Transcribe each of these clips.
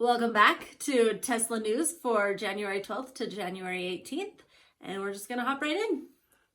Welcome back to Tesla News for January 12th to January 18th, and we're just going to hop right in.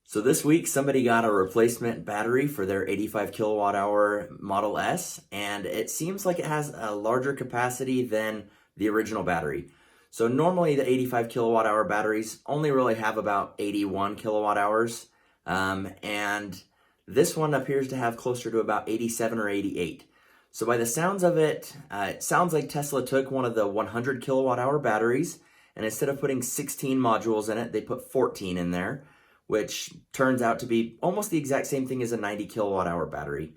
So this week, somebody got a replacement battery for their 85 kilowatt hour Model S, and it seems like it has a larger capacity than the original battery. So normally the 85 kilowatt hour batteries only really have about 81 kilowatt hours, and this one appears to have closer to about 87 or 88. So by the sounds of it, it sounds like Tesla took one of the 100 kilowatt hour batteries, and instead of putting 16 modules in it, they put 14 in there, which turns out to be almost the exact same thing as a 90 kilowatt hour battery.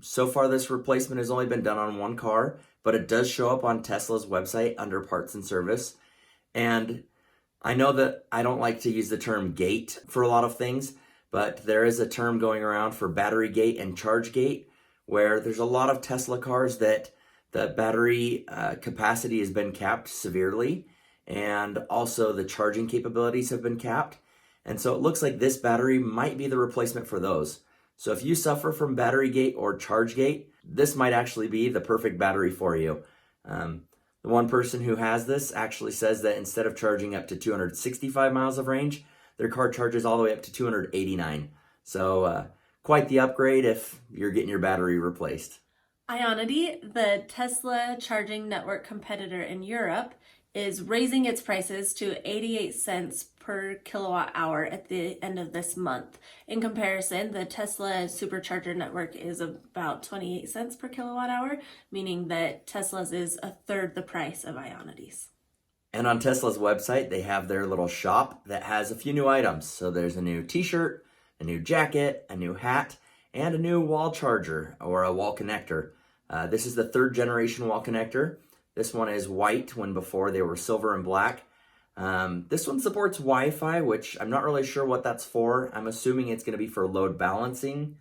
So far, this replacement has only been done on one car, but it does show up on Tesla's website under parts and service. And I know that I don't like to use the term gate for a lot of things, but there is a term going around for battery gate and charge gate, where there's a lot of Tesla cars that the battery capacity has been capped severely, and also the charging capabilities have been capped. And so it looks like this battery might be the replacement for those. So if you suffer from battery gate or charge gate, this might actually be the perfect battery for you. The one person who has this actually says that instead of charging up to 265 miles of range, their car charges all the way up to 289. So quite the upgrade if you're getting your battery replaced. Ionity, the Tesla charging network competitor in Europe, is raising its prices to 88 cents per kilowatt hour at the end of this month. In comparison, the Tesla Supercharger network is about 28 cents per kilowatt hour, meaning that Tesla's is a third the price of Ionity's. And on Tesla's website, they have their little shop that has a few new items. So there's a new t-shirt, a new jacket, a new hat, and a new wall charger or a wall connector. This is the third generation wall connector. This one is white when before they were silver and black. This one supports Wi-Fi, which I'm not really sure what that's for. I'm assuming it's going to be for load balancing,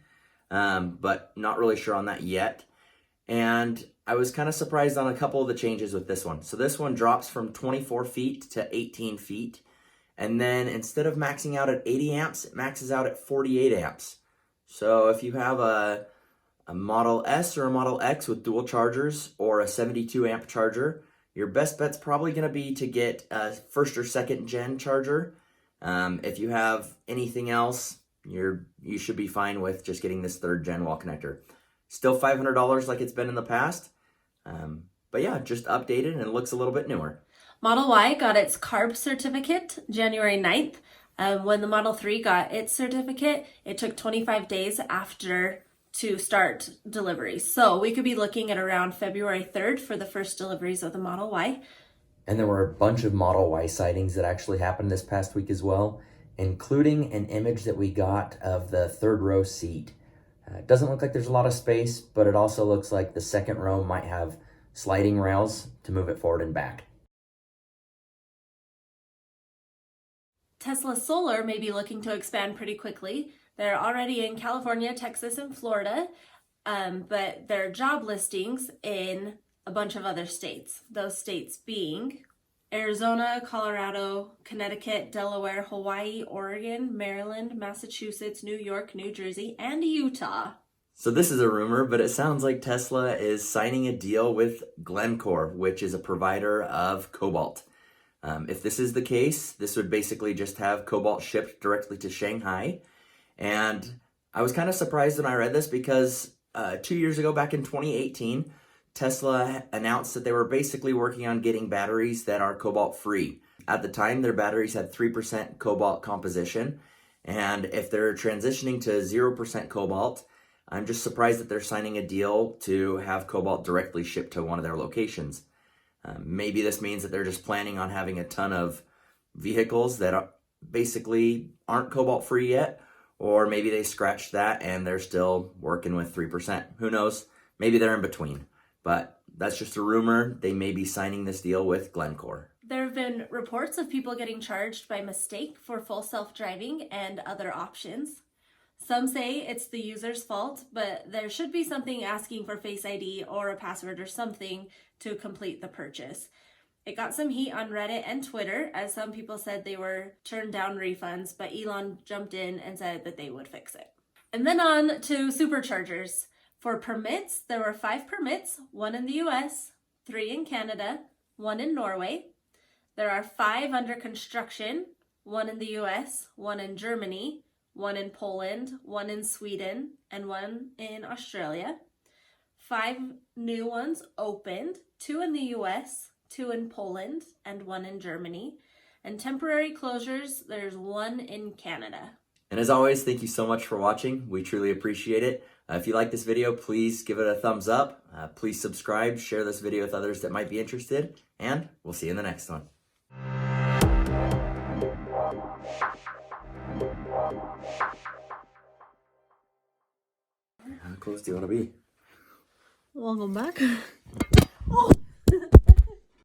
but not really sure on that yet. And I was kind of surprised on a couple of the changes with this one. So this one drops from 24 feet to 18 feet. And then instead of maxing out at 80 amps, it maxes out at 48 amps. So if you have a Model S or a Model X with dual chargers or a 72 amp charger, your best bet's probably going to be to get a first or second gen charger. If you have anything else, you should be fine with just getting this third gen wall connector. Still $500 like it's been in the past. But yeah, just updated and it looks a little bit newer. Model Y got its Carb certificate January 9th. When the Model 3 got its certificate, it took 25 days after to start deliveries. So we could be looking at around February 3rd for the first deliveries of the Model Y. And there were a bunch of Model Y sightings that actually happened this past week as well, including an image that we got of the third row seat. It doesn't look like there's a lot of space, but it also looks like the second row might have sliding rails to move it forward and back. Tesla Solar may be looking to expand pretty quickly. They're already in California, Texas, and Florida, but there are job listings in a bunch of other states. Those states being Arizona, Colorado, Connecticut, Delaware, Hawaii, Oregon, Maryland, Massachusetts, New York, New Jersey, and Utah. So this is a rumor, but it sounds like Tesla is signing a deal with Glencore, which is a provider of Cobalt. If this is the case, this would basically just have Cobalt shipped directly to Shanghai. And I was kind of surprised when I read this because 2 years ago, back in 2018, Tesla announced that they were basically working on getting batteries that are Cobalt free. At the time, their batteries had 3% Cobalt composition. And if they're transitioning to 0% Cobalt, I'm just surprised that they're signing a deal to have Cobalt directly shipped to one of their locations. Maybe this means that they're just planning on having a ton of vehicles that basically aren't Cobalt free yet, or maybe they scratched that and they're still working with 3%. Who knows? Maybe they're in between, but that's just a rumor. They may be signing this deal with Glencore. There have been reports of people getting charged by mistake for full self-driving and other options. Some say it's the user's fault, but there should be something asking for Face ID or a password or something to complete the purchase. It got some heat on Reddit and Twitter, as some people said they were turned down refunds, but Elon jumped in and said that they would fix it. And then on to Superchargers. For permits, there were 5 permits, 1 in the US, 3 in Canada, 1 in Norway. There are 5 under construction, 1 in the US, 1 in Germany, 1 in Poland, 1 in Sweden, and 1 in Australia. 5 new ones opened, 2 in the US, 2 in Poland, and 1 in Germany. And temporary closures, there's 1 in Canada. And as always, thank you so much for watching. We truly appreciate it. If you like this video, please give it a thumbs up. Please subscribe, share this video with others that might be interested, and we'll see you in the next one. How close do you want to be? Welcome back. Oh!